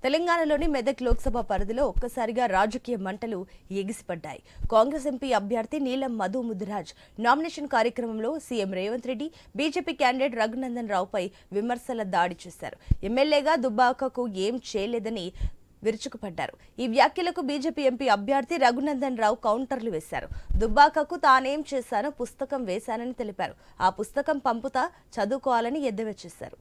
తెలంగాణలోని మెదక్ లోక్సభ పరిధిలో ఒక్కసారిగా రాజకీయ మంటలు ఎగిసిపడ్డాయి. కాంగ్రెస్ ఎంపీ అభ్యర్థి నీలం మధు ముదిరాజ్ నామినేషన్ కార్యక్రమంలో CM Revanth Reddy, BJP candidate Raghunandan రావుపై విమర్శల దాడి చేశారు. ఎమ్మెల్యేగా దుబ్బాకకు ఏం చేయలేదని విరుచుకుపడ్డారు. ఈ వ్యాఖ్యలకు బీజేపీ ఎంపీ అభ్యర్థి రఘునందన్ రావు కౌంటర్లు వేశారు. దుబ్బాకకు తానేం చేశానో పుస్తకం వేశానని తెలిపారు. ఆ పుస్తకం పంపుతా, చదువుకోవాలని ఎద్దేవా చేశారు.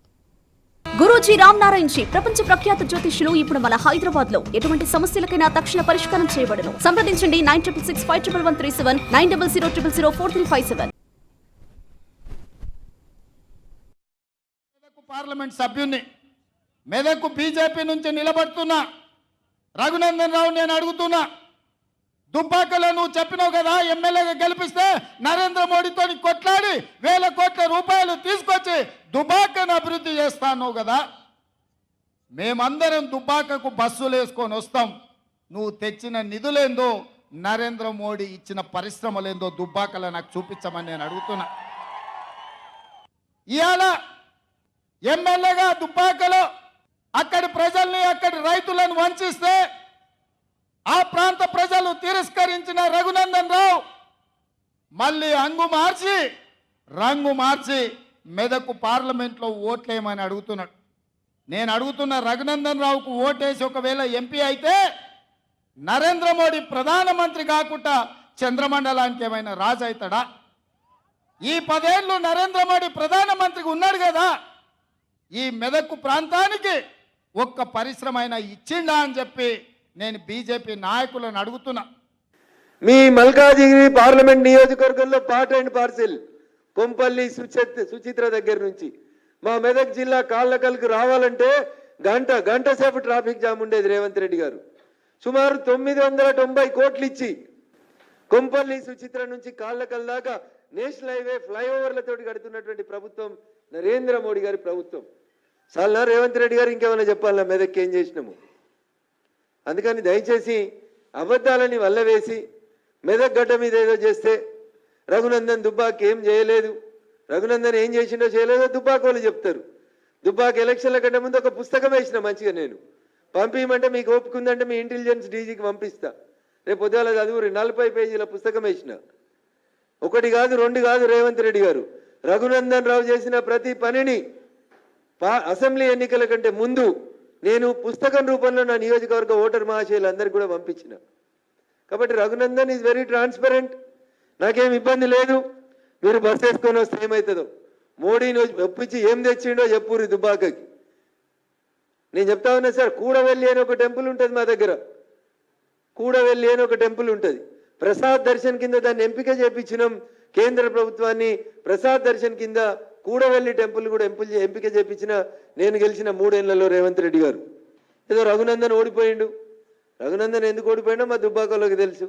గురూజీ రామ్ నారాయణ్ జీ ప్రపంచ ప్రఖ్యాత జ్యోతిష్యులు ఇప్పుడు మన హైదరాబాద్ లో ఎటువంటి సమస్యలకైనా తక్షణ పరిష్కారం చేయబడును. సంప్రదించండి 96651137 9000004357. పార్లమెంట్ సభ్యుని మెదక్ బీజేపీ నుంచి నిలబడుతున్నా రఘునందన్ రావు నేను అడుగుతున్నా, దుబ్బాకలో నువ్వు చెప్పినావు కదా ఎమ్మెల్యేగా గెలిపిస్తే నరేంద్ర మోడీతో కొట్లాడి 1000 కోట్ల రూపాయలు తీసుకొచ్చి దుబ్బాకను అభివృద్ధి చేస్తాను కదా. మేమందరం దుబ్బాకకు బస్సులు వేసుకొని వస్తాం. నువ్వు తెచ్చిన నిధులేందో, నరేంద్ర మోడీ ఇచ్చిన పరిశ్రమలేందో దుబ్బాకలో నాకు చూపించమని నేను అడుగుతున్నా. ఇవాళ ఎమ్మెల్యేగా దుబ్బాకలో అక్కడి ప్రజల్ని, అక్కడి రైతులను వంచిస్తే ఆ ప్రాంత ప్రజలు తిరస్కరించిన రఘునందన్ రావు మళ్ళీ రంగు మార్చి మెదక్ పార్లమెంట్లో ఓట్లేయమని అడుగుతున్నాడు. నేను అడుగుతున్న రఘునందన్ రావుకు ఓటేసి ఒకవేళ ఎంపీ అయితే నరేంద్ర మోడీ ప్రధానమంత్రి కాకుండా చంద్రమండలానికి ఏమైనా రాజు అవుతాడా? ఈ 10 ఏళ్ళు నరేంద్ర మోడీ ప్రధానమంత్రిగా ఉన్నాడు కదా, ఈ మెదక్ ప్రాంతానికి ఒక్క పరిశ్రమ అయినా ఇచ్చిండా అని చెప్పి నేను బీజేపీ నాయకులను అడుగుతున్నా. మీ మల్కాజిగిరి పార్లమెంట్ నియోజకవర్గంలో part and parcel Kompally Suchitra దగ్గర నుంచి మా మెదక్ జిల్లా కాళ్ళకల్కి రావాలంటే గంట సేపు ట్రాఫిక్ జామ్ ఉండేది. రేవంత్ రెడ్డి గారు సుమారు 990 కోట్లు ఇచ్చి కొంపల్లి సుచిత్ర నుంచి కాళ్ళకల్ దాకా నేషనల్ హైవే ఫ్లైఓవర్లతో కడుతున్నటువంటి ప్రభుత్వం నరేంద్ర మోడీ గారి ప్రభుత్వం. చాలా రేవంత్ రెడ్డి గారు ఇంకేమైనా చెప్పాలన్నా మెదక్కి ఏం చేసినాము? అందుకని దయచేసి అబద్ధాలని వల్లవేసి మెదక్ గడ్డ మీద ఏదో చేస్తే రఘునందన్ దుబ్బాక్ ఏం చేయలేదు, రఘునందన్ ఏం చేసిండో చేయలేదో దుబ్బాక వాళ్ళు చెప్తారు. దుబ్బాక ఎలక్షన్ల కంటే ముందు ఒక పుస్తకం వేసిన మంచిగా, నేను పంపించమంటే మీకు ఒప్పుకుందంటే మీ ఇంటెలిజెన్స్ డీజీకి పంపిస్తా. రేపు పొద్దుగాల చదువురి 40 పేజీల పుస్తకం వేసిన. 1 కాదు 2 కాదు. రేవంత్ రెడ్డి గారు రఘునందన్ రావు చేసిన ప్రతి పనిని అసెంబ్లీ ఎన్నికల కంటే ముందు నేను పుస్తకం రూపంలో నా నియోజకవర్గ ఓటర్ మహాశయులందరికీ కూడా పంపించిన. కాబట్టి రఘునందన్ ఈజ్ వెరీ ట్రాన్స్పరెంట్. నాకేం ఇబ్బంది లేదు. మీరు బస్ వేసుకొని వస్తే ఏమవుతుందో, మోడీని ఒప్పించి ఏం తెచ్చిండో చెప్పుర్రి దుబ్బాకకి. నేను చెప్తా ఉన్నా సార్, కూడవెల్లి అని ఒక టెంపుల్ ఉంటుంది మా దగ్గర. కూడవెల్లి అని ఒక టెంపుల్ ఉంటుంది. ప్రసాద్ దర్శన్ కింద దాన్ని ఎంపిక చేయించినాం. కేంద్ర ప్రభుత్వాన్ని ప్రసాద్ దర్శన్ కింద కూడవెల్లి టెంపుల్ కూడా ఎంపిక చేయించిన నేను గెలిచిన 3 ఏళ్లలో రేవంత్ రెడ్డి గారు. ఏదో రఘునందన్ ఓడిపోయిండు. రఘునందన్ ఎందుకు ఓడిపోయిండో మా దుబ్బాకలోకి తెలుసు.